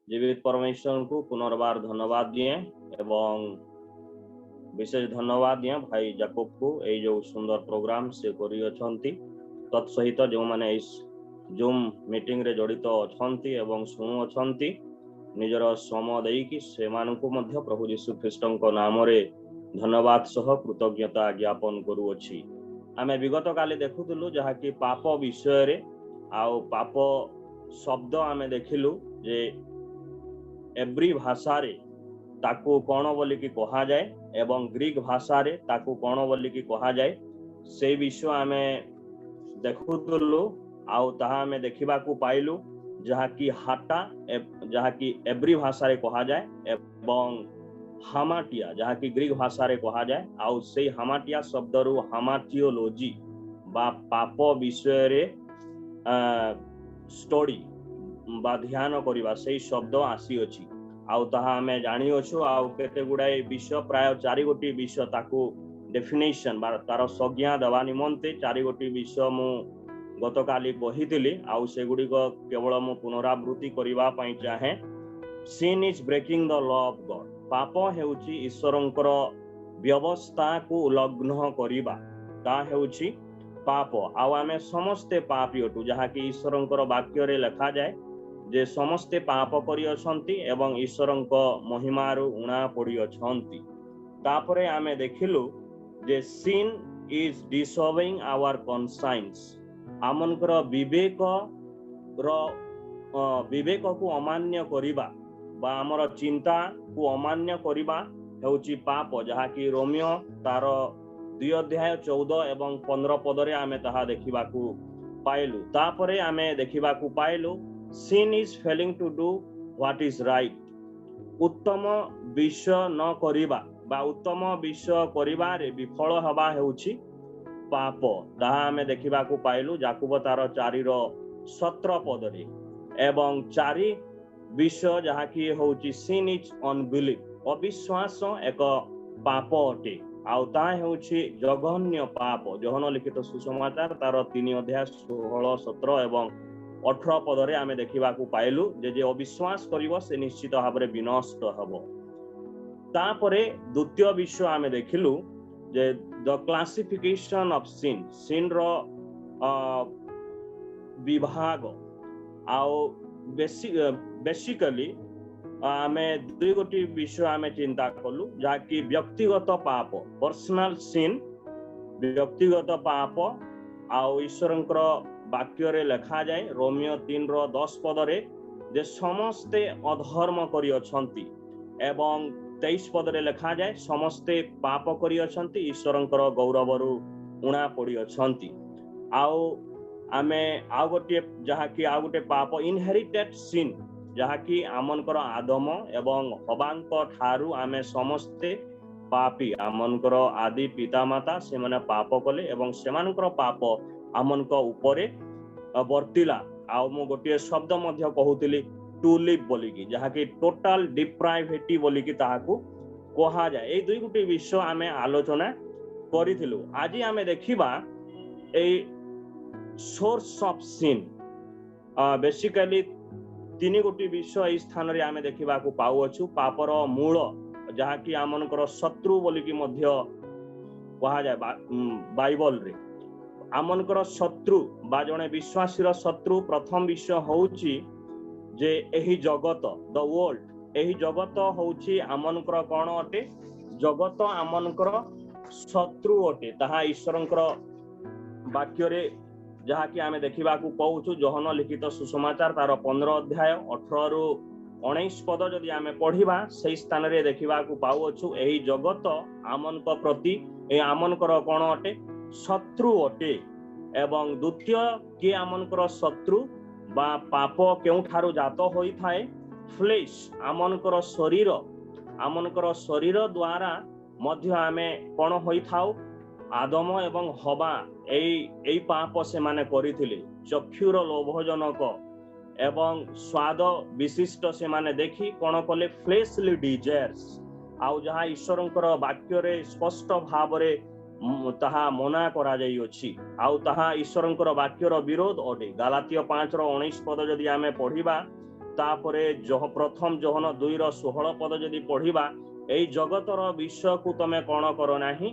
जीवित परमेश्वर को पुनर्बार धन्यवाद दिए एवं विशेष धन्यवाद दिए भाई जाकोब को ये जो सुंदर प्रोग्राम से करी तत्सहित जो माने इस जूम मीटिंग रे जड़ित अछंती एवं शुणु अछंती निजर समय देकी से मानकु मध्य प्रभु यीशु ख्रीष्टन को नाम रे धन्यवाद सह कृतज्ञता ज्ञापन करूअछि। आमे विगत काले देखुतलु जहा कि पाप विषय रे आउ पाप शब्द आमे देखिलु जे एब्री भाषा रे ताकू कौन बोली कि कहा जाए एवं ग्रीक भाषा रे ताकू कौन बोली कि कहा जाए से विषय आमे देखुतलु आउ ताहा आमे देखिबा को पाइलु जहा कि हाटा जहा कि एब्री भाषा रे कहा जाए एवं हामाटिया जहा कि ग्रीक भाषा रे कहा जाए आउ से हामाटिया शब्द रु हामाटियोलॉजी बा पाप विषय रे स्टडी बा ध्यान करिबा से शब्द आसी अछि। आउ ताहा हमें जानी अछु आउ केते गुडाए विषय प्राय 4 गोटी विषय ताकू डेफिनेशन बा तार संज्ञा दवा निमंते 4 गोटी विषय मु गतकाली कहितिली आउ से गुडी को केवल मु पुनरावृत्ति करिबा पई चाहे। sin is breaking the law of God पाप हेउची ईश्वरंकर व्यवस्था को उल्लंघन करिबा ता हेउची पाप आउ आमे समस्ते पापी अटु जहा कि ईश्वरंकर वाक्य रे लिखा जाए जे समस्ते पाप करि अछंती एवं ईश्वरंक महिमारु उणा पड़ी अछंती। तापरे आमे देखिलु जे sin is disobeying our conscience Amonkar विवेक को अमान्य करिबा बा हमर चिंता को अमान्य करिबा हेउची पाप जहा कि रोमियो तार 2 अध्याय 14 एवं 15 पद रे आमे ताहा देखिबाकू पाइलु। तापरे आमे देखिबाकू पाइलु sin is failing to do what is right उत्तम विषय न करिबा बा उत्तम विषय करिबा रे विफल हबा हेउची पाप ताहा आमे देखिबाकू पाइलु याकूब तार 4 रो 17 पद रे एवं 4 विषय जहा कि होउची sin is unbelief अविश्वास एक पाप अटे आउ ता हेउची जघन्य पाप जोहन लिखित सुसमाचार तार 3 अध्याय 16 17 एवं 18 पद रे आमे देखिबाकू पाइलु जे अविश्वास करिवो से निश्चित भाबरे विनष्ट हबो। तापरे द्वितीय विषय आमे देखिलु जे द क्लासिफिकेशन ऑफ sin रो विभाग आउ बेसिकली आमे 2 गोटी विषय आमे चिंता कलु जहा कि व्यक्तिगत पाप पर्सनल sin व्यक्तिगत पाप आउ ईश्वरंकर वाक्य रे लिखा जाए रोमियो 3 रो 10 पद रे जे समस्ते अधर्म करि अछंती एवं 23 पद रे लिखा जाए समस्ते पाप करि अछंती ईश्वरंकर गौरवरु उणा पड़ी अछंती। आउ आमे आउ गोटे जहा कि आउ गोटे पाप इनहेरिटेड sin जहा कि आमनकर आदम एवं हवांक ठारू आमे समस्ते पापी आमनकर आदि पिता माता से माने पाप कले एवं सेमानकर पाप आमनक उपरे वर्तिला आउ मु गोटे शब्द मध्य कहूतिली टू लिव बोली कि जहा कि टोटल डिप्राइवेटी बोली कि ताहाकू कहा जाए। ए 2 गोटे विषय आमे आलोचना करिथिलु। आजि आमे देखिबा a source of sin basically 3 गोटे विषय इस स्थान रे आमे देखिबा को पाउ अछु पापर मूल जहा कि आमनकर शत्रु बोली कि मध्य कहा जाए बाइबल रे आमनकर शत्रु बा जने विश्वासीर शत्रु प्रथम विषय होउची जे एही जगत द वर्ल्ड एही जगत होउची आमनकर कोन अटे जगत आमनकर शत्रु अटे ताहा ईश्वरंकर वाक्य रे जहा कि आमे देखिबा को कहउछु जोहन लिखित सुसमाचार तार 15 अध्याय 18 रु 19 पद जदि आमे पढिबा सेही स्थान रे देखिबा को पाउ अछु एही जगत आमनक प्रति ए आमनकर कोन अटे शत्रु अटे एवं द्वितीय के आमनकर शत्रु बा पाप केउ ठारो जात होई थाए फ्लेश आमनकर शरीर द्वारा मध्य आमे कोन होई थाउ आदम एवं हवा एई पाप से माने करिथिले चक्षुर लोभजनक एवं स्वाद विशिष्ट से माने देखि कोन कले फ्लेशली डिजायर्स आउ जहा ईश्वरंकर वाक्य रे स्पष्ट भाव रे ताहा मना करा जाई अछि आउ ताहा ईश्वरंकर वाक्यर विरोध अटे। गलातिय 5 रो 19 पद जदि आमे पढिबा तापरे प्रथम जोहन 2:16 पद जदि पढ़िबा एई जगतर विषय को तमे कोन करो नाही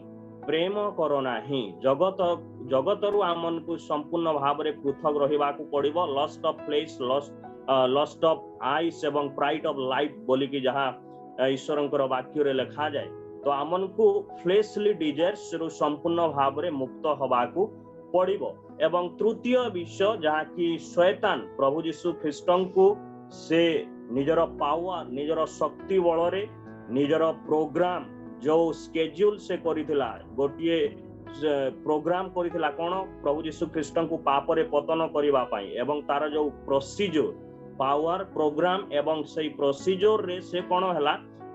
प्रेम करो नाही जगतरु आमन को संपूर्ण भाव रे पृथक रहिबा को पड़िबो lust of flesh lust of eyes एवं प्राइड ऑफ लाइफ बोली कि जहा ईश्वरंकर वाक्य रे लिखा जाए तो आमन को फ्लेशली डिजायर्स रु संपूर्ण भाव रे मुक्त होबा को पड़िबो एवं तृतीय विषय जहा कि शैतान प्रभु यीशु ख्रीष्टन को से निजर पावर निजर शक्ति बल रे निजर प्रोग्राम जो स्केड्यूल से करिथिला गोटिए प्रोग्राम करिथिला कोन प्रभु यीशु ख्रीष्टन को पाप रे पतन करिवा पई एवं तार जो प्रोसीजर पावर प्रोग्राम एवं सही प्रोसीजर रे से कोन हला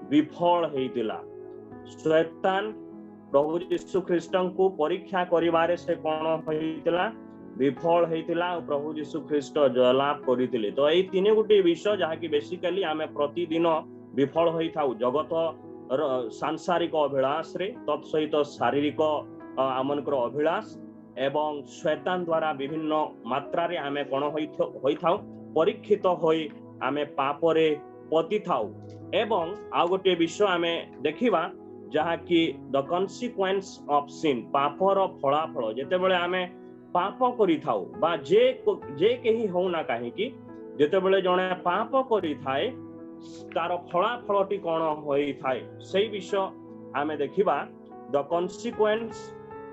विफल हेतिला शैतान प्रभु यीशु ख्रीष्टन को परीक्षा करिवारे से कोन होइतिला विफल हेतिला प्रभु यीशु ख्रीष्ट जयलाभ करितिले तो एई तीन गुटी विषय जहा कि बेसिकली आमे प्रतिदिन विफल होई थाउ जगत सांसारिक अभिलाष रे तत्सहित शारीरिक आमनकर अभिलाष एवं शैतान द्वारा विभिन्न मात्रा रे आमे कोन होई थाउ परीक्षित होई आमे पाप रे पति थाउ एवं आ गोटे विषय आमे देखिबा जहा कि द कन्सिक्वेंस ऑफ सिन पापर फलाफल जेते बेले आमे पाप करि थाउ बा जे केही हो ना काहे कि जेते बेले जणे पाप करि थाए तार फलाफलटी कोन होई थाए सेही विषय आमे देखिबा द कन्सिक्वेंस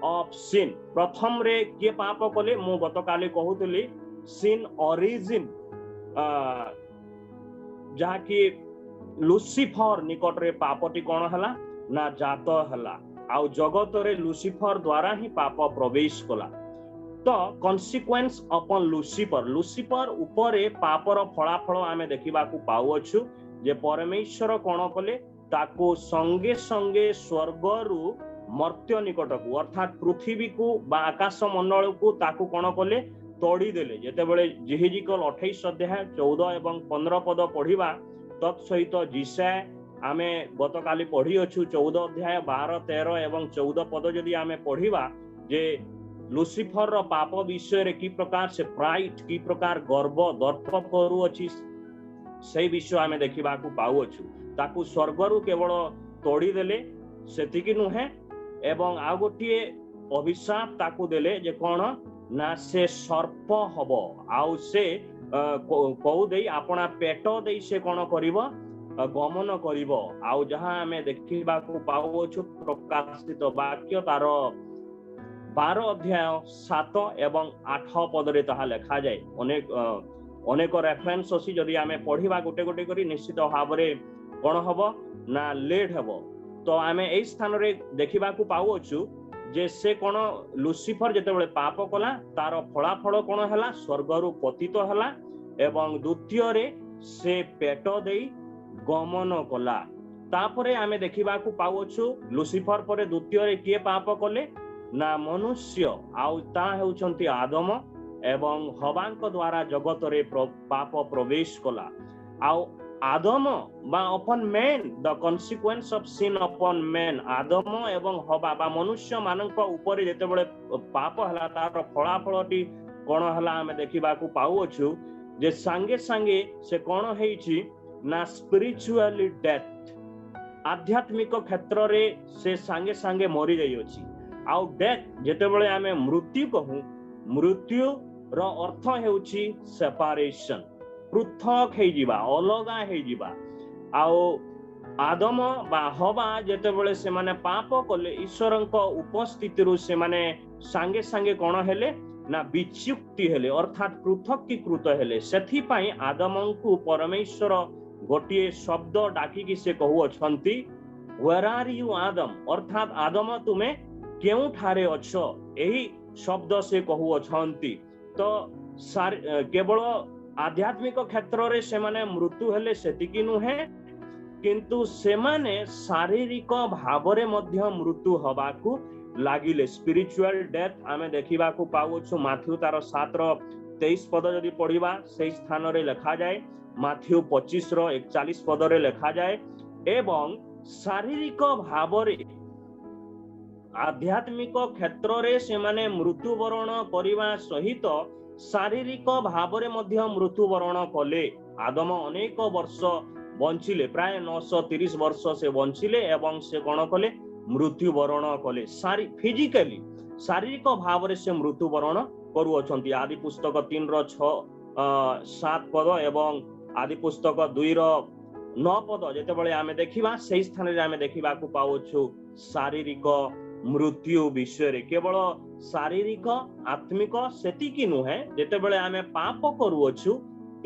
ऑफ सिन प्रथम रे के पाप कले मु गतकाली कहूतली सिन ओरिजिन जहा कि लुसिफर निकट रे पापटी कोन हला ना जात हला आउ जगत रे लुसिफर द्वारा ही पाप प्रवेश कला तो कन्सिक्वेंस अपॉन लुसिफर ऊपरे पापर फलाफल आमे देखिबा को पाउ अछु जे परमेश्वर कोन कले ताको संगे संगे स्वर्ग रु मर्त्य निकट को अर्थात पृथ्वी को बा आकाश मंडल को ताको कोन कले तोड़ी देले जेते बेले जिहिजिकल 28 अध्याय 14 एवं 15 पद पढ़िबा तत्सहित जिसाय आमे गतकाली पढ़ी अछु 14 अध्याय 12 13 एवं 14 पद जदि आमे पढ़िबा जे लुसिफर रो पाप विषय रे की प्रकार से प्राइड की प्रकार गर्व दर्प करू अछि सेही विषय आमे देखिबा को पाउ अछु ताकू स्वर्ग रु केवल तोड़ी देले सेतिकी नुहे एवं आ गोटिए अभिशाप ताकू देले जे कोन ना से सर्प हबो आउ से कहू देई अपना पेट देई से कोन करिवो गमन करिवो आउ जहां हमें देखिबा को पाउ छु प्रकाशित वाक्य तार 12 अध्याय 7 एवं 8 पद रे ताहा लिखा जाय अनेक रेफरेंस अछि जदि हमें पढ़िबा गोटे गोटे करी निश्चित भाव रे कोन हबो ना लेड हबो तो हमें एई स्थान रे देखिबा को पाउ छु जे से कोन लुसिफर जते बेले पाप कला तार फलाफल कोन हला स्वर्ग रु पतित हला एवं द्वितीय रे से पेट देई गमन कला तापरे आमे देखिबा को पाउ छु लुसिफर परे द्वितीय रे किए पाप कले ना मनुष्य आउ ता हेउचंती आदम एवं हवांक द्वारा जगत रे पाप प्रवेश कला आउ आदम बा upon man the consequence of sin upon man Adam एवं हवा बा मनुष्य मानक ऊपर जेते बेले पाप हला तार फलाफलटी कोन हला हमें देखिबा को पाउ छु जे संगे संगे से कोन हेछि ना स्पिरिचुअली डेथ आध्यात्मिक क्षेत्र रे से संगे संगे मरि जाई अछि आउ डेथ जेते बेले हमें मृत्यु कहू मृत्यु रो अर्थ हेउछि सेपरेशन पृथक हे जिबा अलगा हे जिबा आउ आदम बा हवा जेते बेले से माने पाप कले ईश्वरंक उपस्थिति रु से माने संगे संगे कोन हेले ना विच्युक्ति हेले अर्थात पृथकीकृत हेले सेथि पई आदमंकु परमेश्वर गोटिए शब्द डाकी कि से कहू अछंती वेयर आर यू आदम अर्थात आदम तुमे केउ ठारे अछो एही शब्द से कहू अछंती तो केवल आध्यात्मिक क्षेत्र रे से माने मृत्यु हेले सेतिकी नुहे किंतु से माने शारीरिक भाव रे मध्य मृत्यु हबाकू लागिले स्पिरिचुअल डेथ आमे देखिबा को पाउ छु माथ्यू तार 7 रो 23 पद जदि पढ़िबा सेही स्थान रे लिखा जाय माथ्यू 25 रो 41 पद रे लिखा जाय एवं शारीरिक भाव रे आध्यात्मिक क्षेत्र रे से माने मृत्युवरण करिवा सहित शारीरिक भाव रे मध्य मृत्युवरण कले आदम अनेक वर्ष बंचिले, प्राय 930 वर्ष से बंचिले एवं से कौन कले मृत्युवरण कले, फिजिकली शारीरिक भाव से मृत्युवरण करुअछंती। आदि पुस्तक 3:6-7 पद एवं आदि पुस्तक 2:9 पद जेतेबेले आमे देखिबा सेही स्थान रे आमे देखिबा को पाउछु शारीरिक मृत्यु विषय रे। केवल शारीरिक आत्मिक सेतिकी नुहे, जेतेबेले आमे पाप करूअछु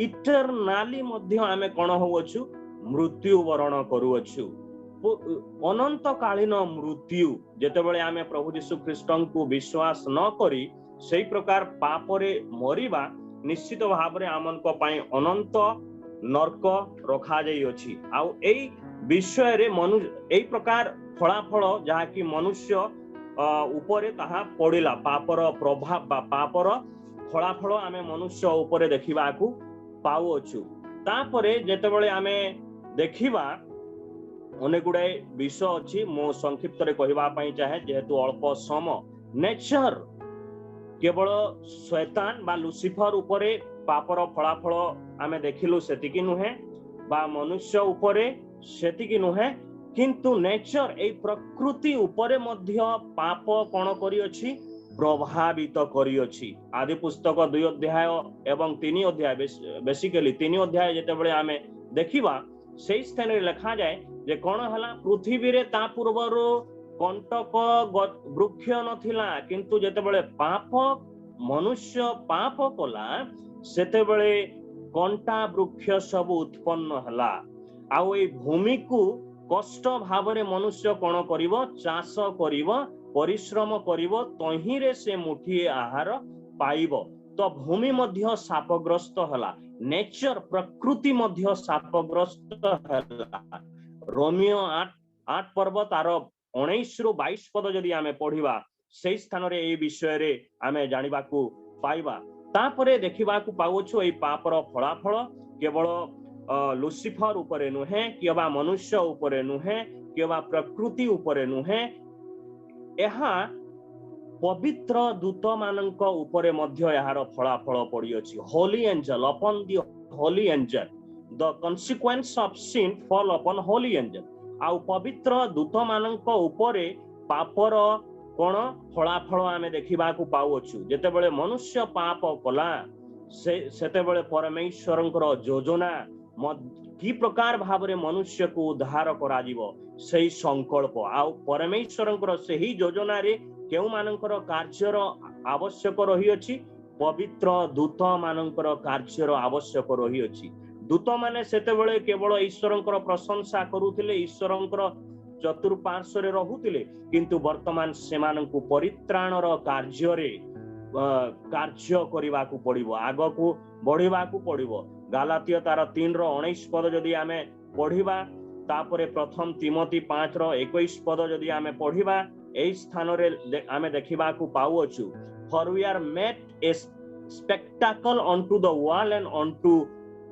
इटरनाली मध्य आमे कोन होउछु मृत्युवरण करूअछु। अनंत कालीन मृत्यु जेतेबेले आमे प्रभु यीशु ख्रीष्टन को विश्वास न करी सेही प्रकार पाप रे मरिबा निश्चित भाव रे आमन को पई अनंत नरक रखा जाई अछि। आउ एई विषय रे मनुष्य एई प्रकार फलाफल जहा कि मनुष्य उपरे ताहा पड़िला, पापर प्रभाव बा पापर फलाफल आमे मनुष्य उपरे देखिबा को पाउछु। तापरे जेतेबेले आमे देखिबा अनेक गुड़ाए विषय अछि, मो संक्षिप्त रे कहिबा पई चाहे जेहेतु अल्प समय। नेचर केवल शैतान बा लुसिफर उपरे पापर फलाफल आमे देखिलु सेतिकी नुहे, बा मनुष्य उपरे सेतिकी नुहे, किंतु नेचर ए प्रकृति उपरे मध्य पाप कोन करी अछि प्रभावित करी अछि। आदि पुस्तक 2 अध्याय एवं 3 अध्याय बेसिकली 3 अध्याय जेतेबेले आमे देखिबा सेही स्थान रे लिखा जाय जे कोन हला पृथ्वी रे ता पूर्वरो कंटक वृक्ष नथिला, किंतु जेतेबेले पाप मनुष्य पाप कला सेतेबेले कंटा वृक्ष सब उत्पन्न हला। आउ ए भूमि को कष्ट भाव रे मनुष्य कोन करिवो चाष करिवो परिश्रम करिवो तही रे से मुठिए आहार पाइबो। तो भूमि मध्य शापग्रस्त हला, नेचर प्रकृति मध्य शापग्रस्त हला। रोमियो 8 पर्व तार 19-22 पद जदि आमे पढ़िबा सेही स्थान रे ए विषय रे आमे जानिबा को पाइबा। तापरे देखिबा को पाउछु ए पापर फलाफल केवल लुसिफर उपरे नुहे, किबा मनुष्य उपरे नुहे, किबा प्रकृति उपरे नुहे, एहा पवित्र दूत मानक उपरे मध्य यार फलाफल पड़ी अछि। Holy angel upon the holy angel, the consequence of sin fall upon holy angel. आउ पवित्र दूत मानक उपरे पापर कोन फलाफल आमे देखिबा को पाउछु। जेतेबेले मनुष्य पाप कला सेतेबेले परमेश्वरंकर योजना कि प्रकार भाव रे मनुष्य को उद्धार करा जीवो सेही संकल्प। आउ परमेश्वरंकर सेही योजना रे केउ मानकर कार्यर आवश्यक रही अछि, पवित्र दूत मानकर कार्यर आवश्यक रही अछि। दूत माने सेतेबेले केवल ईश्वरंकर प्रशंसा करूथिले, ईश्वरंकर चतुर्पार्श्व रे रहुथिले, किंतु वर्तमान सेमानंकु परित्राणर कार्य रे कार्य करिबा को पड़िबो, आगो को बढ़िबा को पड़िबो। गालातिय तार 3:19 पद जदि आमे पढ़िबा, तापरे प्रथम तिमोथी 5:21 पद जदि आमे पढ़िबा एई स्थान रे आमे देखिबा को पाउछु। For we are made a spectacle unto the world and unto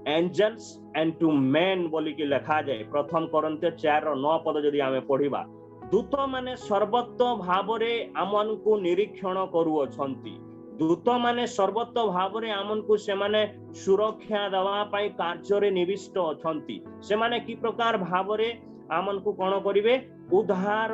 angels and to men बोली कि लिखा जाए। प्रथम कोरिन्थियो 4:9 पद जदि आमे पढ़िबा, दूत माने सर्वत्र भाव रे आमन को निरीक्षण करूअछंती। दूत माने सर्वत्र भाव रे आमन को से माने सुरक्षा दवा पाई कार्य रे निविष्ट अछंती। से माने की प्रकार भाव रे आमन को कोन करिवे उद्धार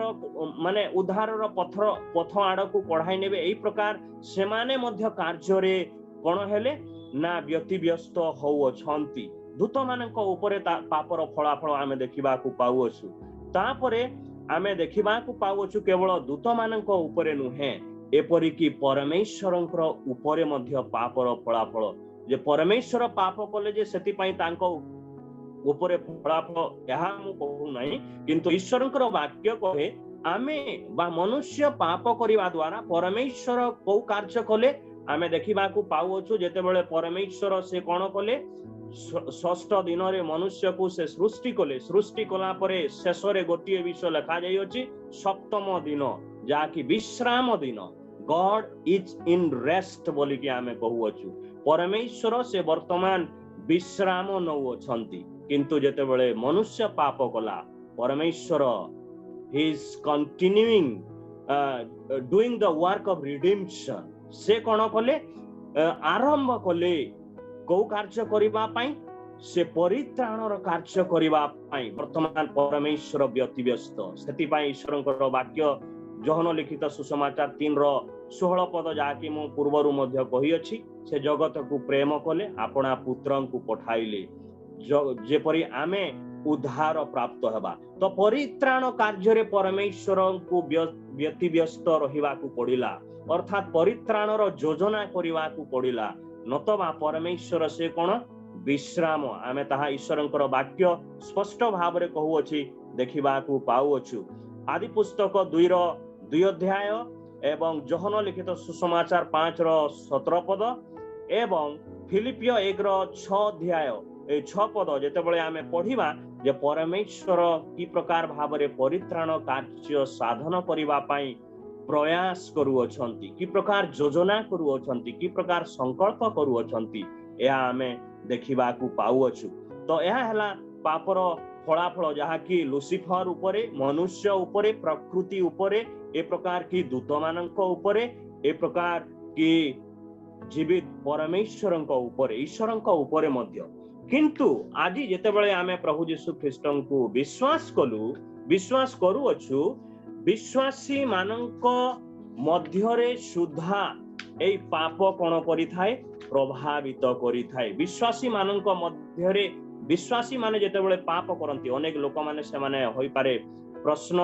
माने उद्धारर पथ आड़ को पढ़ाई नेबे। एई प्रकार से माने मध्य कार्य रे कोन हेले ना व्यतिव्यस्त होउछंती। दूत मानक उपरे पापर फलाफल आमे देखिबा को पाउछु। तापरे आमे देखिबा को पाउछु केवल दूत मानक उपरे नुहे, एपरि कि परमेश्वरंकर उपरे मध्य पापर फलाफल। जे परमेश्वर पाप कले जे सेति पई तांको उपरे फलाफल यहा मु कहू नाही, किंतु ईश्वरंकर वाक्य कहे आमे बा मनुष्य पाप करिवा द्वारा परमेश्वर को कार्य कले आमे देखिबा को पाउछु। जेतेबेले परमेश्वर से कोन कले षष्ठ दिन रे मनुष्य को से सृष्टि कले, सृष्टि कला परे शेष रे गोटिए विषय लिखा जाई अछि सप्तम दिन जाकि विश्राम दिन। गॉड इज इन रेस्ट बोली कि आमे कहूछु। परमेश्वर से वर्तमान विश्राम नउछंती, किंतु जेतेबेले मनुष्य पाप कला परमेश्वर he is continuing doing the work of redemption. से कोन कले आरंभ कले को कार्य करिबा पई से परित्राणर कार्य करबा पई वर्तमान परमेश्वर व्यतिव्यस्त सेति पई ईश्वरंकर वाक्य जोहन लिखित सुसमाचार 3:16 पद जाकि मु पूर्वरु मध्य कहि अछि से जगत को प्रेम कले आपणा पुत्रन को पठाइले जेपरि आमे उद्धार प्राप्त हेबा तो परित्राण कार्य रे परमेश्वर को व्यतिव्यस्त रहिबा को पड़िला अर्थात परित्राणर योजना करबा को पड़िला नतबा परमेश्वर से कोन विश्राम आमे ताहा ईश्वरंकर वाक्य स्पष्ट भाव रे कहू अछि देखिबा को पाउ अछु आदि पुस्तक 2 अध्याय एवं जोहन लिखित सुसमाचार 5:17 पद एवं फिलिपियो 1:6 अध्याय ए 6 पद जेतेबेले आमे पढिबा जे परमेश्वर की प्रकार भाव रे परित्राण कार्य साधन करिबा पई प्रयास करूअछंती की प्रकार योजना करूअछंती की प्रकार संकल्प करूअछंती या आमे देखिबा को पाउअछु तो यह हला पापर फलाफल जहा कि लुसिफर उपरे मनुष्य उपरे प्रकृति उपरे ए प्रकार की दूत मानक उपरे ए प्रकार की जीवित परमेश्वरंक उपरे ईश्वरंक उपरे मध्य किंतु आज जेतेबेले आमे प्रभु यीशु ख्रीष्टन को विश्वास करूअछु विश्वासी मानक मध्यरे सुधा एई पाप कोन करि थाए प्रभावित करि थाए विश्वासी मानक मध्यरे विश्वासी माने जेतेबेले पाप करंती अनेक लोक माने से माने होई पारे प्रश्न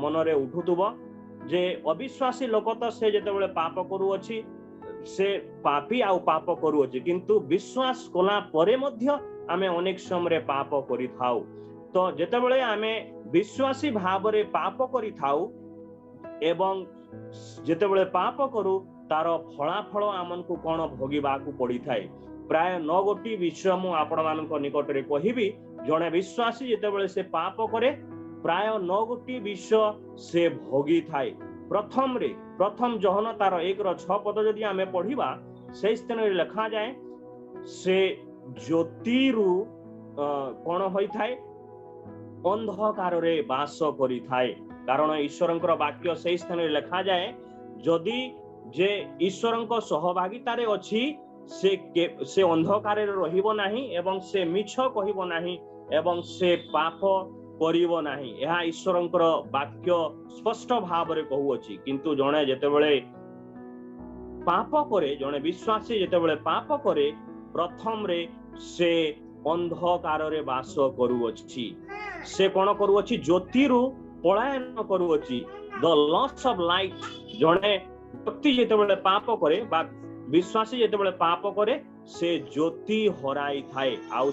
मनरे उठुतुबो जे अविश्वासी लोक तो से जेतेबेले पाप करू अछि से पापी आउ पाप करू अछि किंतु विश्वास कोला परे मध्य आमे अनेक समय पाप करि थाउ तो जेतेबेले आमे विश्वासी भाव रे पाप करि थाउ एवं जेतेबेले पाप करू तार फलाफल आमन को कोन भोगिबा को पड़ी थाए प्राय 9 गोटी विषय मु आपण मानक निकट रे कहिबी जणे विश्वासी जेतेबेले से पाप करे प्राय 9 गोटी विषय से भोगी थाए प्रथम जोहन तार 1:6 पद जदि आमे पढिबा से स्थान रे लिखा जाए से ज्योतिरु कोन होई थाए अंधकार रे वास करि थाए कारण ईश्वरंकर वाक्य से स्थान रे लिखा जाए जदि जे ईश्वरंक सहभागिता रे अछि से अंधकार रे रहिबो नाही एवं से मिछ कहिबो नाही एवं से पाप करिबो नाही एहा ईश्वरंकर वाक्य स्पष्ट भाव रे कहू अछि किंतु जणे जेतेबेले पाप करे जणे विश्वासी जेतेबेले पाप करे प्रथम रे से अंधकार रे वास करू अछि से कोन करू अछि ज्योतिरु पलायन करू अछि द लॉस ऑफ लाइट जणे व्यक्ति जेतेबेले पाप करे बा विश्वासी जेतेबेले पाप करे से ज्योति हराई थाए आउ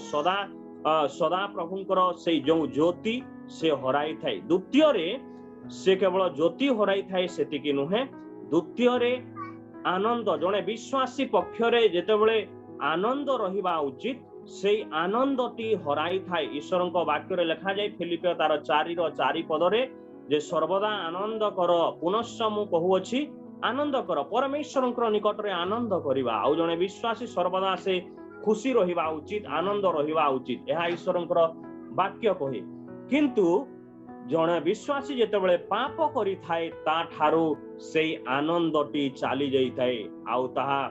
सदा प्रभुंकर से जो ज्योति से हराई थाए द्वितीय रे से केवल ज्योति हराई थाए सेतिकी नुहे द्वितीय रे आनंद जणे विश्वासी पक्ष रे जेतेबेले आनंद रहिबा उचित से आनंदटी हराई थाए ईश्वरंक वाक्य रे लिखा जाय फिलिपियो तार 4:4 पद रे जे सर्वदा आनंद कर पुनश्च मु कहू अछि आनंद कर परमेश्वरंकर निकट रे आनंद करिबा आउ जणे विश्वासी सर्वदा से खुशी रहिबा उचित आनंद रहिबा उचित एहा ईश्वरंकर वाक्य कहे किंतु जणे विश्वासी जेतेबेले पाप करि थाए ता ठारू से आनंदटी चाली जाई थाए आउ ताहा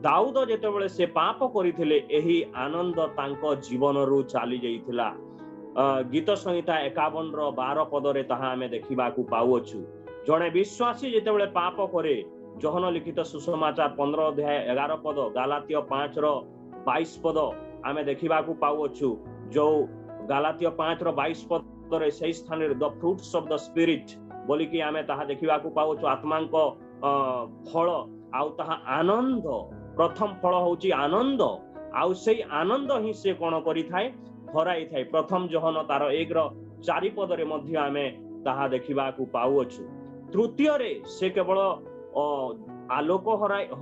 दाऊद जेतेबेले से पाप करिथिले एही आनंद तांको जीवन रु चाली जाईथिला गीत संहिता 51:12 पद रे ताहा हमें देखिबा को पाउछु जणे विश्वासी जेतेबेले पाप करे जोहन लिखित सुसमाचार 15 अध्याय 11 पद गालातिय 5:22 पद आमे देखिबा को पाउछु जो गालातिय 5:22 पद रे सही स्थान रे the fruits of the spirit बोली कि आमे ताहा देखिबा को पाउछु आत्मांक फल आउ ताहा आनंद प्रथम फल होची आनंद आउ से आनंद ही से कोन करि थाए हराई थाए प्रथम जोहन तार 1:4 पद रे मध्य आमे ताहा देखिबा को पाउछु तृतीय रे से केवल आलोक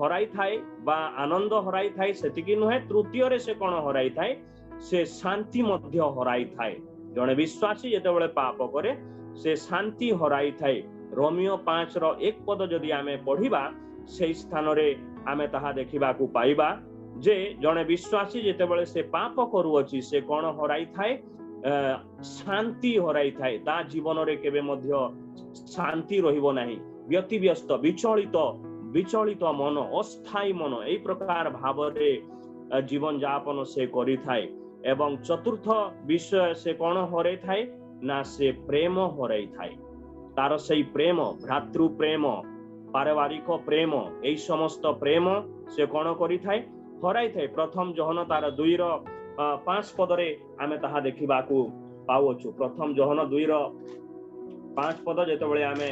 हराई थाए बा आनंद हराई थाए सेतिकी नुहे तृतीय रे से कोन हराई थाए से शांति मध्य हराई थाए जणे विश्वासी जेतेबेले पाप करे से शांति हराई थाए रोमियो 5:1 पद जदि आमे पढिबा से स्थान रे आमे ताहा देखिबा को पाइबा जे जणे विश्वासी जेतेबेले से पाप करूअछि से कोन हराई थाए शांति हराई थाए ता जीवन रे केबे मध्य शांति रहिबो नाही व्यतिव्यस्त विचलित मन अस्थायी मन एई प्रकार भाव रे जीवन यापन से करि थाए एवं चतुर्थ विषय से कौन हरै थाए ना से प्रेम हरै थाए तार से प्रेम भ्रातृ प्रेम पारिवारिक प्रेम एई समस्त प्रेम से कौन करि थाए हराई थाए प्रथम जोहन तार 2:5 पदरे आमे ताहा देखिबाकू पाउछु प्रथम जोहन 2:5 पद जेतबेले आमे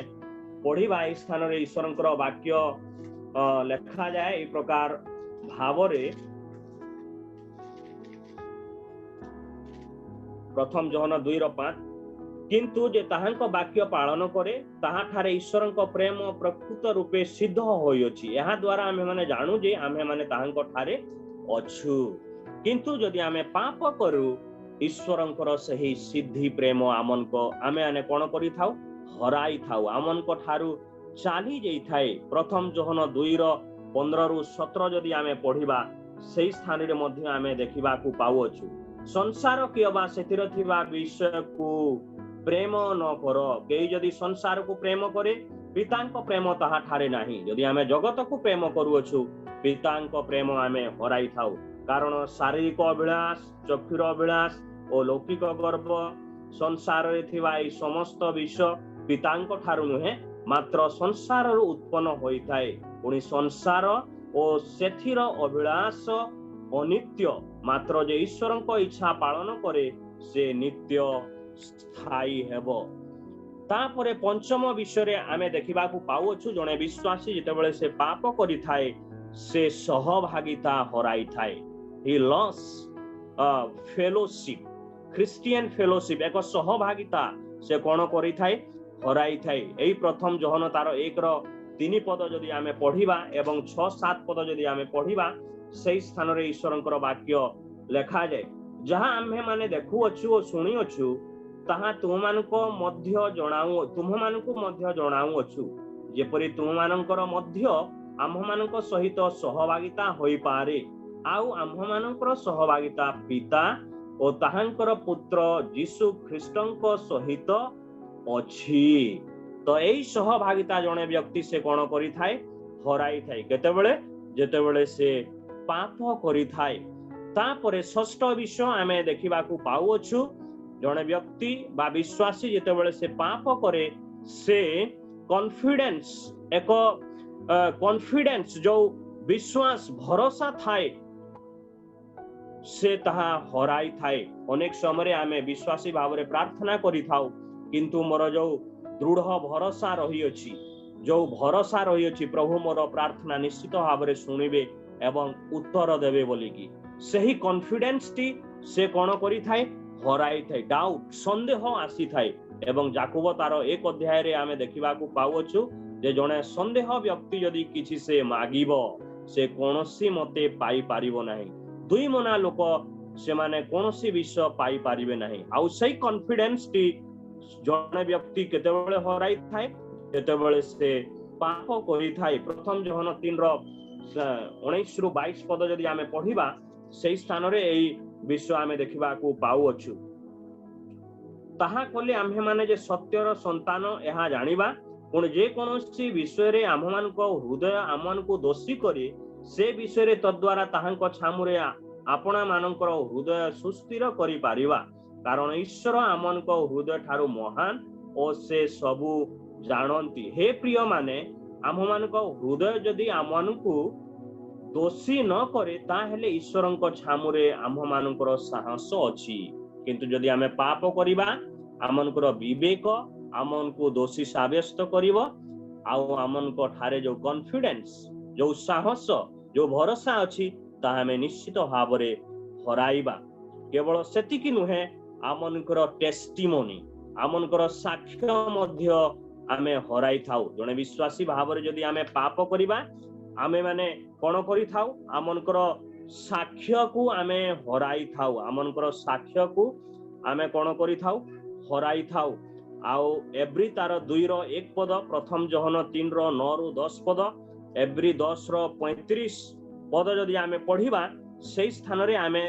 पढ़िबा एई स्थान रे ईश्वरंकर वाक्य लेखा जाए एई प्रकार भावरे प्रथम जोहन 2:5 किंतु जे ताहांक वाक्य पालन करे ताहा ठारे ईश्वरंक प्रेम प्रकृत रूपे सिद्ध होइछि एहा द्वारा आमे माने जानू जे आमे माने ताहांक ठारे अछु किंतु जदि आमे पाप करू ईश्वरंकर सही सिद्धि प्रेम आमनको आमे आने कोन करि थाउ हराई थाउ आमनको ठारू चाली जेई थाए प्रथम जोहन 2:15 रु 17 जदि आमे पढ़िबा सेही स्थान रे मध्ये आमे देखिबाकू पाउछु संसार कियबा सेतिर थिबा विषय को प्रेम न कर केही जदि संसार को प्रेम करे पितांक प्रेम ताहा ठारे नाही जदि आमे जगत को प्रेम करूछु पितांक प्रेम आमे हराई थाउ कारण शारीरिक अभिलाष चक्षुर अभिलाष और लौकिक गर्व संसार रे थिबा ए समस्त विषय पितांक ठारू नुहे मात्र संसार रु उत्पन्न होई थाए पुनी संसार और सेथिर अभिलाष अनित्य मात्र जे ईश्वरंक इच्छा पालन करे से नित्य स्थायी हेबो तापरे पंचम विषय रे आमे देखिबाकू पाउछु जने विश्वासी जेतेबेले से पाप करि थाए से सहभागिता हराई थाए ही लॉस फेलोशिप क्रिश्चियन फेलोशिप एक सहभागिता से कोन करि थाए हराई थाए एई प्रथम जोहन तार 1:3 पद जदि आमे पढ़िबा एवं 6-7 पद जदि आमे पढ़िबा सेही स्थान रे ईश्वरंकर वाक्य लेखा जाए जहां आम्हे माने देखु अछु और सुनी अछु ताहा तुममानको मध्य जणाउ तुममानको मध्य जणाउ अछु जेपरि तुममानकर मध्य आम्हमानक सहित सहभागिता होई पारे आउ आम्हमानकर सहभागिता पिता और ताहांकर पुत्र यीशु ख्रीष्टंक सहित अछि तो एई सहभागिता जणे व्यक्ति से कोन करि थाए हराई थाए केतेबेले जेतेबेले से पाप करि थाए तापरे षष्ठ विषय आमे देखिबाकू पाउछु जणे व्यक्ति बा विश्वासी जेतेबेले से पाप करे से कॉन्फिडेंस एक कॉन्फिडेंस जो विश्वास भरोसा थाए से ताहा हराई थाए अनेक समय आमे विश्वासी भावरे प्रार्थना करि थाउ किंतु मोर जो दृढ़ भरोसा रही अछि जो भरोसा रही अछि प्रभु मोर प्रार्थना निश्चित भावरे सुनिबे एवं उत्तर देबे बोलिकी सही कॉन्फिडेंस टी से कोन करि थाए हराई थाए डाउट संदेह आसी थाए एवं याकूब तार 1 अध्याय रे आमे देखिबाकू पाउछु जे जणे संदेह व्यक्ति यदि किछि से मागिबो से कोनोसी मते पाई पारिबो नाही दुई मना लोक से माने कोनोसी विषय पाई पारिबे नाही आउ सही कॉन्फिडेंस टी जणे व्यक्ति केतेबेले हराई थाए केतेबेले से पाप करि थाए प्रथम जोहन 3:19 रु 22 पद जदि आमे पढ़िबा सेही स्थान रे एई विषय आमे देखिबाकू पाउछु ताहा कोले आम्हे माने जे सत्यर संतान एहा जानिबा पुण जे कोनोसी विषय रे आम्हमानको हृदय आमनको दोषी करे से विषय रे तद्वारा ताहांको छामुरे आपणा मानकर हृदय सुस्थिर करि पारिबा कारण ईश्वर आमनको हृदय ठारू महान और से सबु जानंती हे प्रिय माने आम्हमानको हृदय जदि आमनको दोषी न करे ताहेले ईश्वरंको छामुरे आम्हमानकर साहस अछि किंतु जदि आमे पाप करिबा आमनकर विवेक आमनको दोषी साब्यस्त करिवो आउ आमनको ठारे जो कॉन्फिडेंस जो साहस जो भरोसा अछि ता हमें निश्चित भावरे हराइबा केवल सेतिकी नुहे आमनकर टेस्टिमोनी आमनकर साक्ष्य मध्य आमे हराई थाउ जने विश्वासी भावरे जदि आमे पाप करिबा आमे माने कोन करि थाउ आमनकर साक्ष्य को आमे हराई थाउ आमनकर साक्ष्य को आमे कोन करि थाउ हराई थाउ आउ एव्री तार 2:1 पद प्रथम जोहन 3:9-10 पद एव्री 10:35 पद जदि आमे पढ़िबा सेही स्थान रे आमे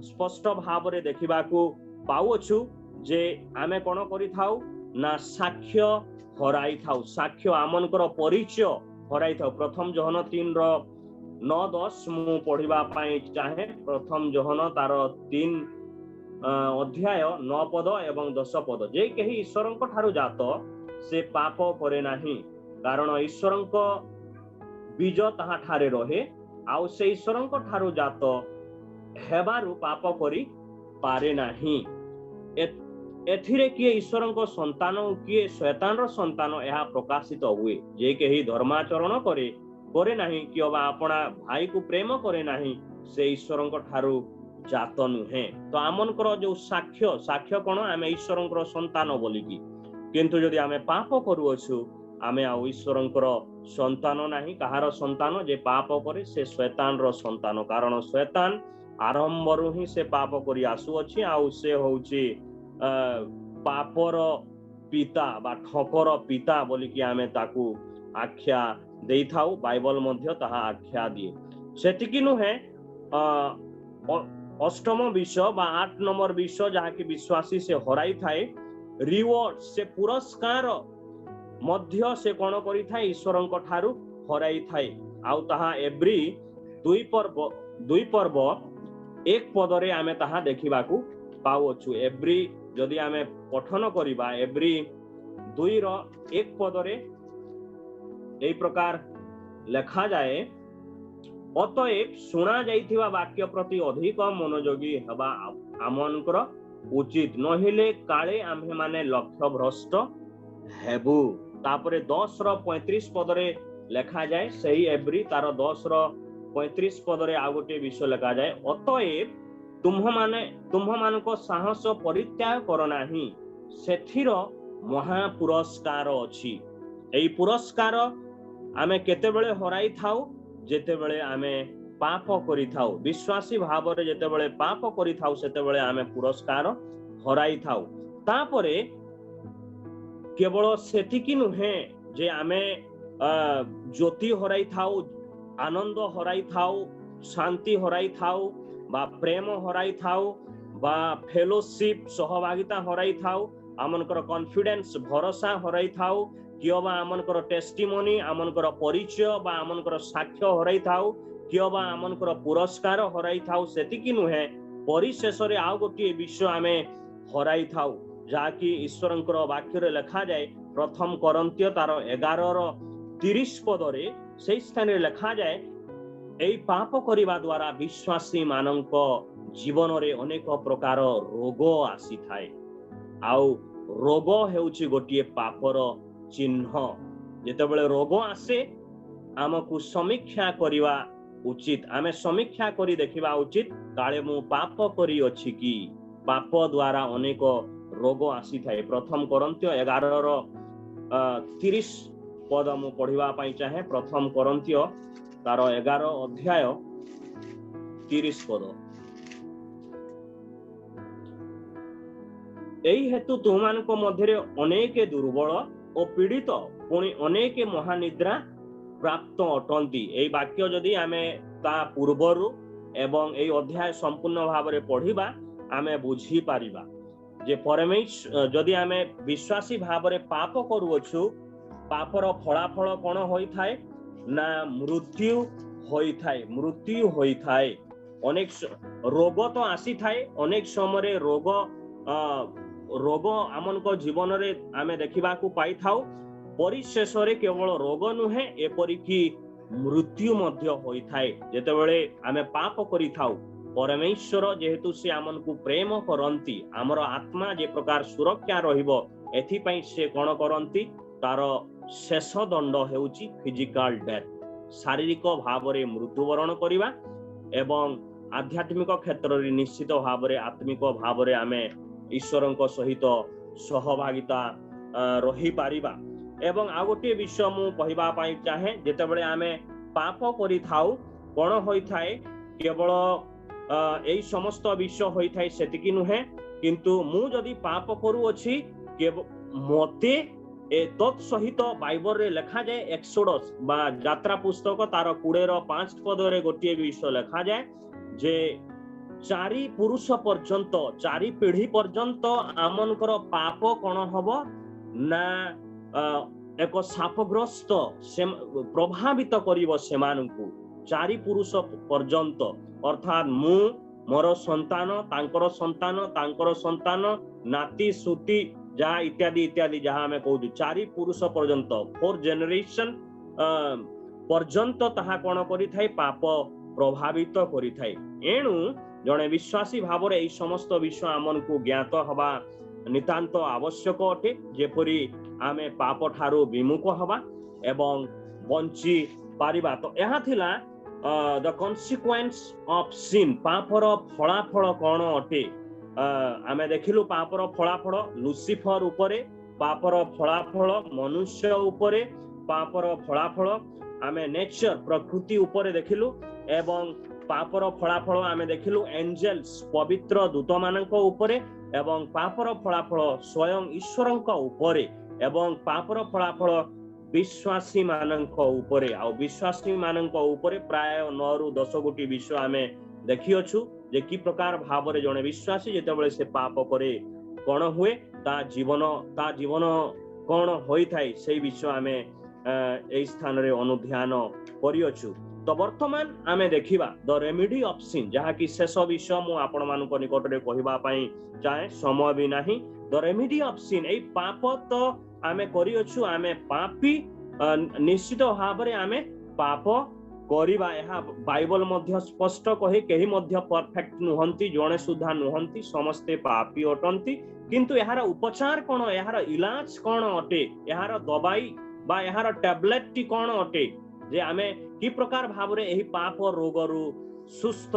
स्पष्ट भाव रे देखिबाकू पाउछु जे आमे कोन करि थाउ ना साक्ष्य हराई थाउ साक्ष्य आमनकर परिचय हराई थाउ प्रथम जोहन 3 9-10 मु पढ़िबा पई चाहे। प्रथम जोहन तार 3 अध्याय 9 पद एवं 10 पद। जे कही ईश्वरंक ठारू जात से पाप करे नाही, कारण ईश्वरंक बीज ताहा ठारे रहे, आउ से ईश्वरंक ठारू जात हेबारु पाप करी पारे नाही। एथिरे किए ईश्वरंक संतान किए शैतानर संतान यह प्रकाशित हुए। जे कही धर्माचरण करे नाही कि अपना भाई को प्रेम करे नाही, से ईश्वरंक ठारू जात नुहे। तो आमनकर जो साक्ष्य कौन, आम ईश्वरंकर संतान बोलिकी, किंतु जदि आम पाप करूअछु आमे आ ईश्वरंकर संतान नाही। कहार संतान जे पाप करे से शैतानर संतान, कारण शैतान आरंभरू ही से पाप करी आसुअछि। आउ से होउछि पापर पिता बा ठकर पिता बोलिकी आमे ताकू आख्या देई थाउ। बाइबल मध्य ताहा आख्या दिए। सेतिकी नुहे अष्टम विषय बा 8 नंबर विषय जहा कि विश्वासी से हराई थाए, रिवॉर्ड से पुरस्कार मध्य से कोन करि थाए, ईश्वरंक ठारू हराई थाए। आउ ताहा एब्री 2 पर्व 1 पदरे आमे ताहा देखिबाकू पाउछु। एब्री जदि आमे पठन करिबा, एब्री 2 रो 1 पदरे एई प्रकार लेखा जाए, अतएव सुना जाइथिबा वाक्य प्रति अधिक मनोयोगी हेबा आमनकर उचित, नहिले काले आम्हे माने लक्ष्य भ्रष्ट हेबु। तापरे 10 रो 35 पदरे लेखा जाए, सही एब्री तार 10 रो 35 पदरे आ गोटे विषय लेखा जाए, अतएव तुम्हमानको साहस परित्याग कर नाही, सेथिर महा पुरस्कार अछि। एई पुरस्कार आमे केतेबेले हराई थाउ, जेतेबेले आमे पाप करि थाउ। विश्वासी भावरे जेतेबेले पाप करि थाउ सेतेबेले आमे पुरस्कार हराई थाउ। तापरे केवल सेतिकी नुहे जे आमे ज्योति हराई थाउ, आनंद हराई थाउ, शांति हराई थाउ, बा प्रेम हराई थाउ, बा फेलोशिप सहभागिता हराई थाउ, आमनकर कॉन्फिडेंस भरोसा हराई थाउ, कियोबा आमनकर टेस्टिमोनी आमनकर परिचय बा आमनकर साक्ष्य हराई थाउ, कियोबा आमनकर पुरस्कार हराई थाउ। सेतिकी नुहे, परिशेष रे आ गोटे विषय आमे हराई थाउ, जाकि ईश्वरंकर वाक्य रे लेखा जाए। प्रथम कोरिन्थियो तार 11 रो 30 पदरे सेही स्थान रे लेखा जाए, एई पाप करिबा द्वारा विश्वासी मानक जीवन रे अनेक प्रकार रोग आसी थाए। आउ रोग हेउछि गोटे पापर चिन्ह। जेतेबेले रोग आसे आमको समीक्षा करिवा उचित, आमे समीक्षा करी देखिबा उचित, काले मु पाप करी अछि कि। पाप द्वारा अनेक रोग आसी थाए। प्रथम कोरिन्थियो 11 रो 30 पद मु पढ़िबा पई चाहे। प्रथम कोरिन्थियो तार 11 अध्याय 30 पद। एई हेतु तुमମାନଙ୍କ ମଧ୍ୟରେ अनेक दुर्बल और पीड़ित पुणी अनेक महानिद्रा प्राप्त अटंती। एई वाक्य जदि आमे ता पूर्वरु एवं एई अध्याय संपूर्ण भावरे पढ़िबा आमे बुझी पारिबा जे परमेश्वर जदि आमे विश्वासी भावरे पाप करूअछु, पापर फलाफल कोन होई थाए ना मृत्यु होई थाए। मृत्यु होई थाए। अनेक रोग तो आसी थाए, अनेक समय रोग आमनको जीवन रे आमे देखिबा को पाई थाउ। परिशेष रे केवल रोग नुहे, एपरिकी मृत्यु मध्य होई थाए। जेतेबेले आमे पाप करि थाउ, परमेश्वर जेहेतु से आमनको प्रेम करंती, हमर आत्मा जे प्रकार सुरक्षा रहिबो एथि पई से कोन करंती, तार शेष दंड हेउची फिजिकल डेथ, शारीरिक भावरे मृत्युवरण करिबा एवं आध्यात्मिक क्षेत्र रे निश्चित भावरे आत्मिक भावरे आमे ईश्वरंक सहित सहभागिता रही पारिबा। एवं आ गोटे विषय मु कहिबा पई चाहे, जेतेबेले आमे पाप करि थाउ कोन होई थाए, केवल एई समस्त विषय होई थाए सेतिकी नुहे, किंतु मु जदि पाप करू अछि मते तत् सहित बाइबल रे लेखा जाए। एक्सोडस बा यात्रा पुस्तक तार 20 रो 5 पदरे गोटे विषय लेखा जाए जे 4 पुरुष पर्यंत 4 पीढ़ी पर्यंत आमनकर पाप कोन हबो ना एक शापग्रस्त प्रभावित करिवो सेमानकु। चारि पुरुष पर्यंत अर्थात मु मोर संतान तांकर संतान तांकर संतान नाती सुती जहाँ इत्यादि इत्यादि जहाँ आम कहूँ चारि पुरुष पर्यंत 4 जेनेरेशन पर्यंत ताहा कौन करिथाय पाप प्रभावित करिथाय। एणु जड़े विश्वासी भाव में समस्त विषय आमको ज्ञात हवा नितांत आवश्यक अटे जेपरी आमे पाप ठारू विमुख हवा एवं बंची पारिबा। तो यह थिला द कॉन्सिक्वेंस ऑफ सिन पापर फलाफल कौन अटे। आमे देखिलु पापर फलाफल लुसिफर उपरे पापर फलाफल मनुष्य उपरे पापर फलाफल आमे नेचर प्रकृति उपरे देखिलु एवं पापर फलाफल आमे देखिलु एंजेल्स पवित्र दूत मानक उपरे एवं पापर फलाफल स्वयं ईश्वरंक उपरे एवं पापर फलाफल विश्वासी मानक उपरे आ विश्वासी मानक उपरे प्राय 9 रु 10 गोटी विषय आमे देखि अछु जे कि प्रकार भाव रे जने विश्वासी जेतेबेले से पाप करे कोन हुए ता जीवन कोन होई थाई से विषय आमे ए स्थान रे अनुध्यान करि अछु। तो वर्तमान आमे देखिबा द रेमेडी ऑफ सिन जहा कि शेष विषय मु आपण मानक निकट रे कहिबा पई चाहे समय भी नाही। द रेमेडी ऑफ सिन ए पाप तो आमे करि अछु आमे पापी निश्चित भाव रे आमे पाप करिबा एहा बाइबल मध्य स्पष्ट कहे केही मध्य परफेक्ट नुहंती जणे सुधा नुहंती समस्ते पापी अटंती किंतु एहार उपचार कोन एहार इलाज कोन अटे एहार दवाई बा एहार टैबलेट टी कोन अटे जे आमे कि प्रकार भाव रे एही पाप रोग रु सुस्थ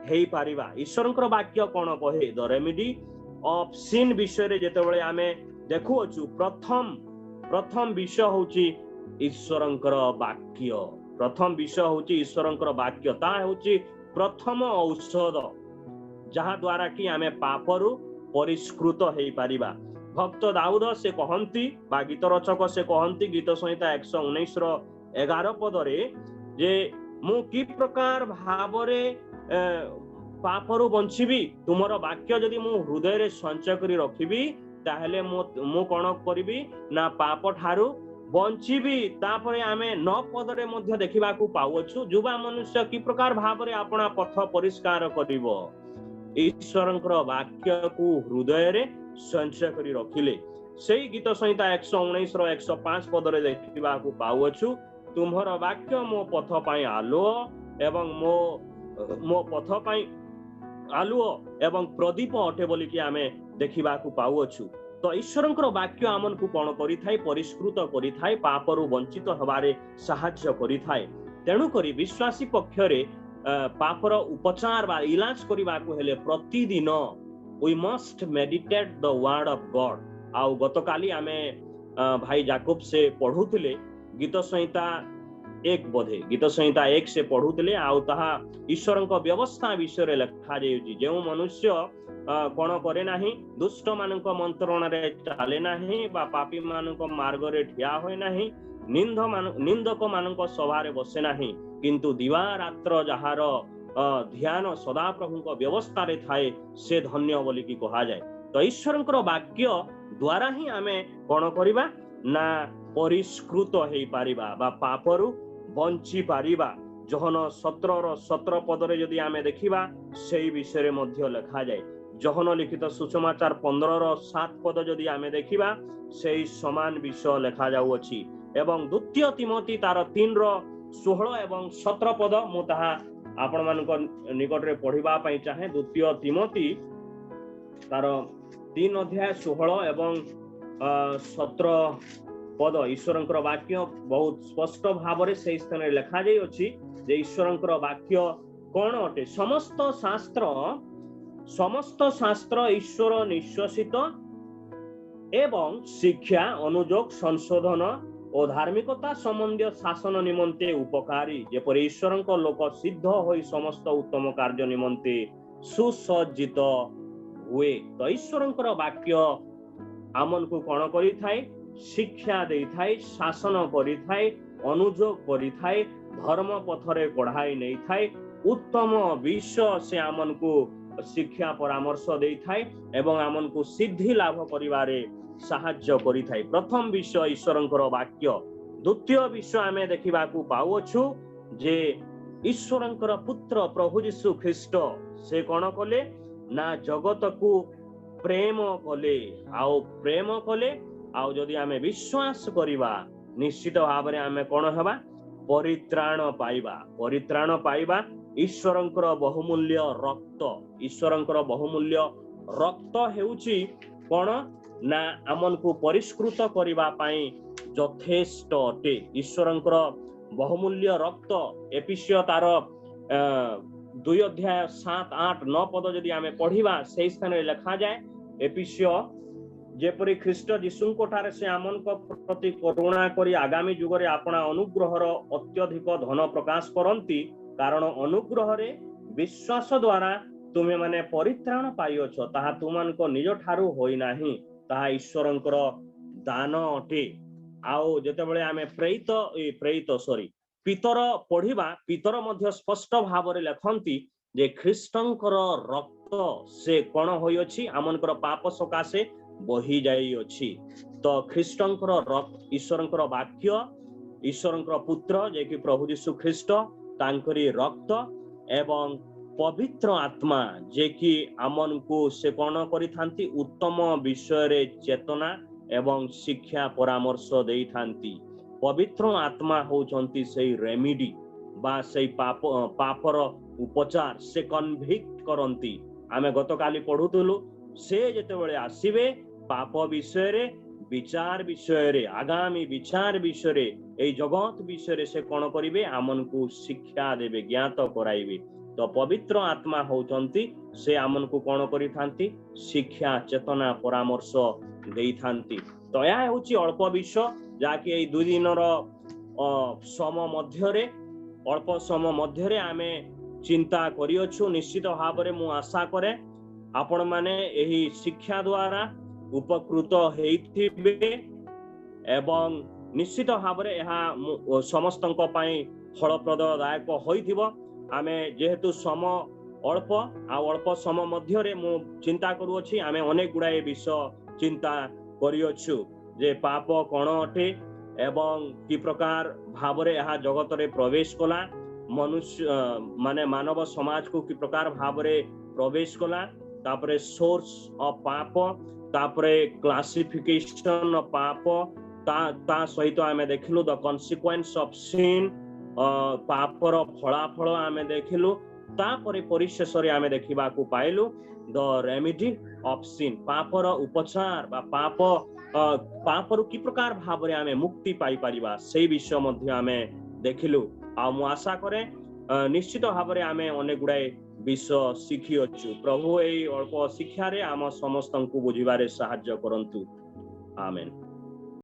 हेई पारिबा। ईश्वरंकर वाक्य कोन कहे द रेमेडी ऑफ सिन विषय रे जेतेबेले आमे देखु अछु प्रथम विषय होची ईश्वरंकर वाक्य। प्रथम विषय होची ईश्वरंकर वाक्य ता होची प्रथम औषध जहाँ द्वारा कि आमे पापरु परिष्कृत हेई पारिबा। भक्त दाऊद से कहंती बा गीत रचक से कहंती गीत संहिता 119 रो 11 पदरे जे मु कि प्रकार भावरे पापरु बंचिबी तुमर वाक्य जदि मु हृदय रे संचय करी रखिबी ताहेले मु कोन करिबी ना पाप ठारू बंचिबी। तापरे आमे 9 पदरे मध्य देखिबा को पाउछु जुवा मनुष्य कि प्रकार भावरे अपना पथ परिष्कार करिवो ईश्वरंकर वाक्य को हृदय रे संचय करी रखिले। सेही गीत संहिता 119 रो 105 पदरे देखिबा को पाउछु तुम्हर वाक्य मो पथ पई आलो एवं मो पथ पई आलुओ एवं प्रदीप अटे बोली कि आमे देखिबा को पाउछु। तो ईश्वरंकर वाक्य आमन को कोन करि थाई परिष्कृत करि थाई पापरु वंचित हबारे सहाय्य करि थाई। तेणु करी विश्वासी पक्ष रे पापर उपचार बा इलाज करिबा को हेले प्रतिदिन we must meditate the word of God. आउ गतकाली आमे भाई जाकोब से पढुतिले गीत संहिता 1 बोधे गीत संहिता 1 से पढुतिले आउ ताहा ईश्वरंक व्यवस्था विषय रे लिखा जायछि जे मनुष्य कोन करे नाही दुष्ट मानक मंत्रण रे चाले नाही बा पापी मानक मार्ग रे ठिया होय नाही निंदक मानक सभा रे बसे नाही किंतु दिवा रात्र जहार ध्यान सदा प्रभु को व्यवस्था रे थाए से धन्य बोली की कहा जाए। तो ईश्वरंकर वाक्य द्वारा ही आमे कोन करिबा ना परिष्कृत हेई पारिबा बा पापरु बंची पारिबा। जहन 17 रो 17 पदरे यदि आमे देखिबा सेही विषय रे मध्य लिखा जाए। जहन लिखित सुसमाचार 15 रो 7 पद यदि आमे देखिबा सेही समान विषय लिखा जाउ अछि एवं द्वितीय तिमोथी तार 3 रो 16 एवं 17 पद मु ताहा आपण मानक निकट रे पढिबा पई चाहे। द्वितीय तिमोथी तार 3 अध्याय 16 एवं 17 पद ईश्वरंकर वाक्य बहुत स्पष्ट भाव रे से स्थान रे लिखा जाई अछि जे ईश्वरंकर वाक्य कोन अटे। समस्त शास्त्र ईश्वर निश्वासित एवं शिक्षा अनुयोग संशोधन और धार्मिकता संबंधी शासन निमंते उपकारी जेपरि ईश्वरंक लोक सिद्ध होई समस्त उत्तम कार्य निमंते सुसज्जित हुए। तो ईश्वरंकर वाक्य आमन को कोन करि थाए शिक्षा दे थाए शासन करि थाए अनुयोग करि थाए धर्म पथरे पढ़ाई नहीं थाए उत्तम विषय से आमन को शिक्षा परामर्श दे थाए एवं आमन को सिद्धि लाभ करिवारे साहाय्य करि थाए। प्रथम विषय ईश्वरंकर वाक्य। द्वितीय विषय आमे देखिबा को पाउछु जे ईश्वरंकर पुत्र प्रभु यीशु ख्रीष्ट से कौन कले ना जगत को प्रेम कले आउ प्रेम कले आउ जदि आमे विश्वास करिबा निश्चित भाव में आमे कौन हवा परित्राण पाइबा ईश्वरंकर बहुमूल्य रक्त ईश्वरंकर बहुमूल्य रक्त हेउची कौन ना आमन को परिष्कृत करिबा पई यथेष्ट अटे ईश्वरंकर बहुमूल्य रक्त एपिसियो तार 2 अध्याय 7, 8, 9 पद जदि आमे पढ़िबा से स्थान रे लिखा जाए एपिसियो जेपरि ख्रीष्ट जीशुंको ठारे से आमन को प्रति करुणा करी आगामी जुग रे आपना अनुग्रहर अत्यधिक धन प्रकाश करंती कारण अनुग्रह रे विश्वास द्वारा तुमे माने परित्राण पाइयो ताहा तुमन को निज ठारू होई नाही ताहा ईश्वरंकर दान अटे आउ जेतेबेले आमे पितर पढ़िबा पितर मध्य स्पष्ट भाव रे लेखंती जे ख्रीष्टंकर रक्त से कोन होई अछि आमनकर पाप सकाशे बही जाई अछि तो ख्रीष्टंकर रक्त ईश्वरंकर वाक्य ईश्वरंकर पुत्र जे कि प्रभु यीशु ख्रीष्ट तांकरी रक्त एवं पवित्र आत्मा जे कि आमन को से कोन करिथांती उत्तम विषय रे चेतना एवं शिक्षा परामर्श देई थांती पवित्र आत्मा होचंती से रेमिडी बा से पापर उपचार से कन्विक्ट करंती आमे गतकाली पढुतलु से जेतेबेले आसीबे पाप विषय रे विचार विषय रे आगामी विचार विषय रे ए जगत विषय रे से कोन करिवे आमन को शिक्षा देबे ज्ञात कराइबे तो पवित्र आत्मा होचंती से आमन को कोन करिथांती शिक्षा चेतना परामर्श देई थांती तो या होची अल्प विषय जाके ए 2 दिनर सम मध्य रे अल्प सम मध्य रे आमे चिंता करियछु निश्चित भाव रे मु आशा करे आपण माने एही शिक्षा द्वारा उपकृत हेइथिबे एवं निश्चित भाव रे यहा समस्तंक पई फलप्रददायक होइथिबो आमे जेहेतु सम अल्प आ अल्प सम मध्य रे मु चिंता करूछि आमे अनेक गुडाए विषय चिंता करियछु जे पाप कोन अटे एवं कि प्रकार भाव रे यहा जगत रे प्रवेश कला मनुष्य माने मानव समाज को कि प्रकार भाव रे प्रवेश कला तापरे सोर्स ऑफ पाप तापरे क्लासिफिकेशन ऑफ पाप ता सहित आमे देखिलु द कॉन्सिक्वेंस ऑफ सिन पापर फलाफल आमे देखिलु तापरे परिशेष रे आमे देखिबा को पाइलु द रेमेडी ऑफ सिन पापर उपचार बा पापर कि प्रकार भाव रे आमे मुक्ति पाई परिबा से विषय मध्ये आमे देखिलु आ मु आशा करे निश्चित भाव रे आमे अनेक गुडाए विषय शिखी अच्छु प्रभु ए अल्प शिक्षा रे आम समस्त को बुझिबारे साहाय्य करंतु आमेन।